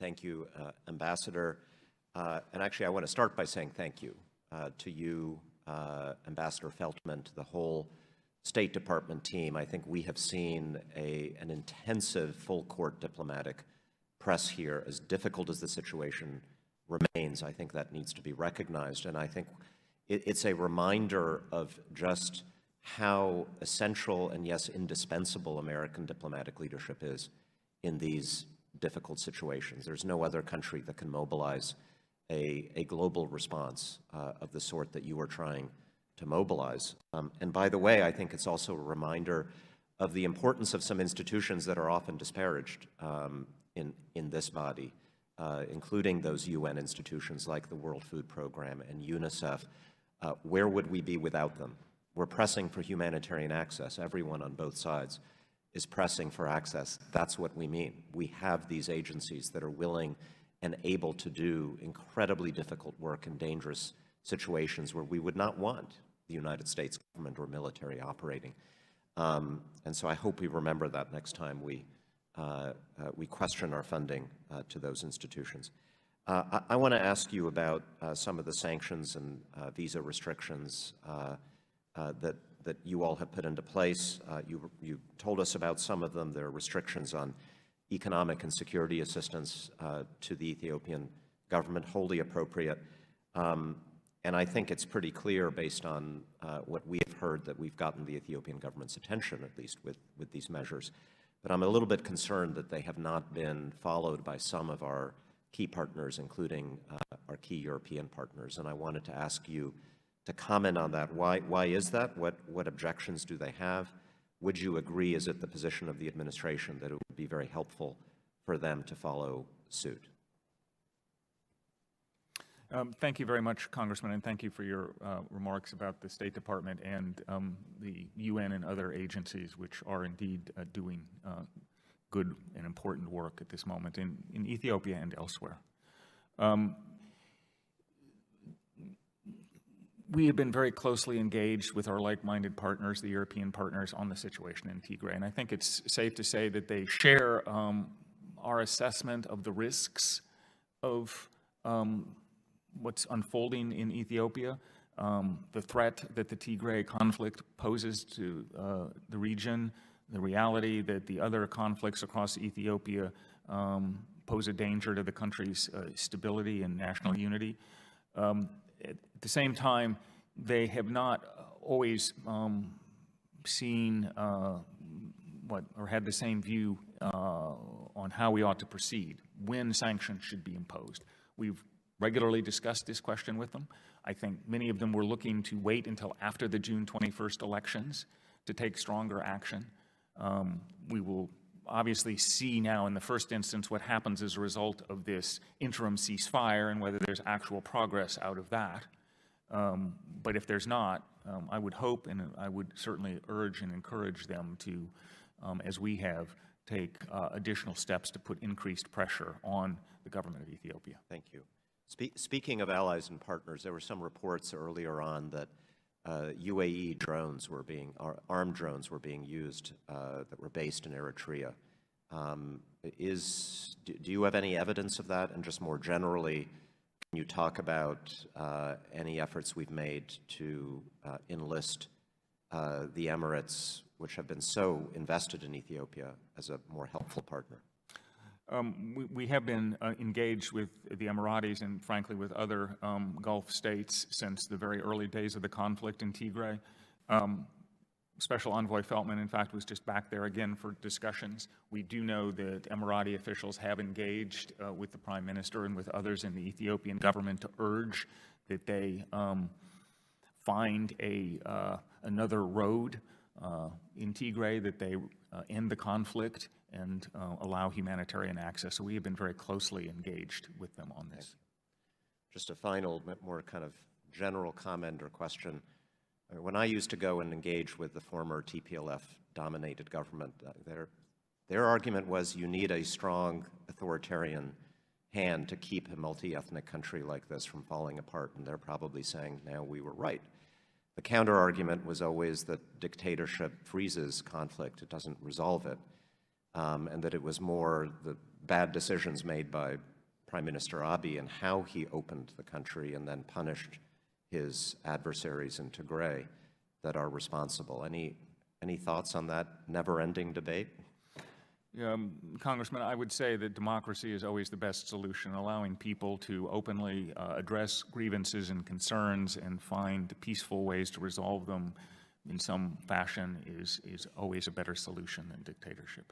Thank you, Ambassador. And actually, I want to start by saying thank you to you, Ambassador Feltman, to the whole State Department team. I think we have seen an intensive full-court diplomatic press here. As difficult as the situation remains, I think that needs to be recognized. And I think it's a reminder of just how essential and, yes, indispensable American diplomatic leadership is in these difficult situations. There's no other country that can mobilize a global response of the sort that you are trying to mobilize. And by the way, I think it's also a reminder of the importance of some institutions that are often disparaged in this body, including those UN institutions like the World Food Program and UNICEF. Where would we be without them? We're pressing for humanitarian access. Everyone on both sides is pressing for access. That's what we mean. We have these agencies that are willing and able to do incredibly difficult work in dangerous situations where we would not want the United States government or military operating. And so I hope we remember that next time we question our funding to those institutions. I want to ask you about some of the sanctions and visa restrictions that you all have put into place. You told us about some of them. There are restrictions on economic and security assistance to the Ethiopian government, wholly appropriate. And I think it's pretty clear, based on what we have heard, that we've gotten the Ethiopian government's attention, at least with these measures. But I'm a little bit concerned that they have not been followed by some of our key partners, including our key European partners. And I wanted to ask you to comment on that. Why is that? What objections do they have? Would you agree, is it the position of the administration that it would be very helpful for them to follow suit? Thank you very much, Congressman, and thank you for your remarks about the State Department and the UN and other agencies, which are indeed doing good and important work at this moment in Ethiopia and elsewhere. We have been very closely engaged with our like-minded partners, the European partners, on the situation in Tigray. And I think it's safe to say that they share our assessment of the risks of what's unfolding in Ethiopia, the threat that the Tigray conflict poses to the region, the reality that the other conflicts across Ethiopia pose a danger to the country's stability and national unity. At the same time, they have not always seen or had the same view on how we ought to proceed, when sanctions should be imposed. We've regularly discussed this question with them. I think many of them were looking to wait until after the June 21st elections to take stronger action. We will obviously see now in the first instance what happens as a result of this interim ceasefire and whether there's actual progress out of that. But if there's not, I would hope and I would certainly urge and encourage them to, as we have, take additional steps to put increased pressure on the government of Ethiopia. Thank you. Speaking of allies and partners, there were some reports earlier on that UAE drones were armed drones were being used that were based in Eritrea. Do you have any evidence of that? And just more generally, can you talk about any efforts we've made to enlist the Emirates, which have been so invested in Ethiopia, as a more helpful partner? We have been engaged with the Emiratis and, frankly, with other Gulf states since the very early days of the conflict in Tigray. Special Envoy Feltman, in fact, was just back there again for discussions. We do know that Emirati officials have engaged with the Prime Minister and with others in the Ethiopian government to urge that they find another road in Tigray, that they end the conflict and allow humanitarian access. So we have been very closely engaged with them on this. Just a final, more kind of general comment or question. When I used to go and engage with the former TPLF-dominated government, their argument was you need a strong authoritarian hand to keep a multi-ethnic country like this from falling apart, and they're probably saying now we were right. The counter-argument was always that dictatorship freezes conflict, it doesn't resolve it. And that it was more the bad decisions made by Prime Minister Abiy and how he opened the country and then punished his adversaries in Tigray that are responsible. Any thoughts on that never-ending debate? Congressman, I would say that democracy is always the best solution. Allowing people to openly address grievances and concerns and find peaceful ways to resolve them in some fashion is always a better solution than dictatorship.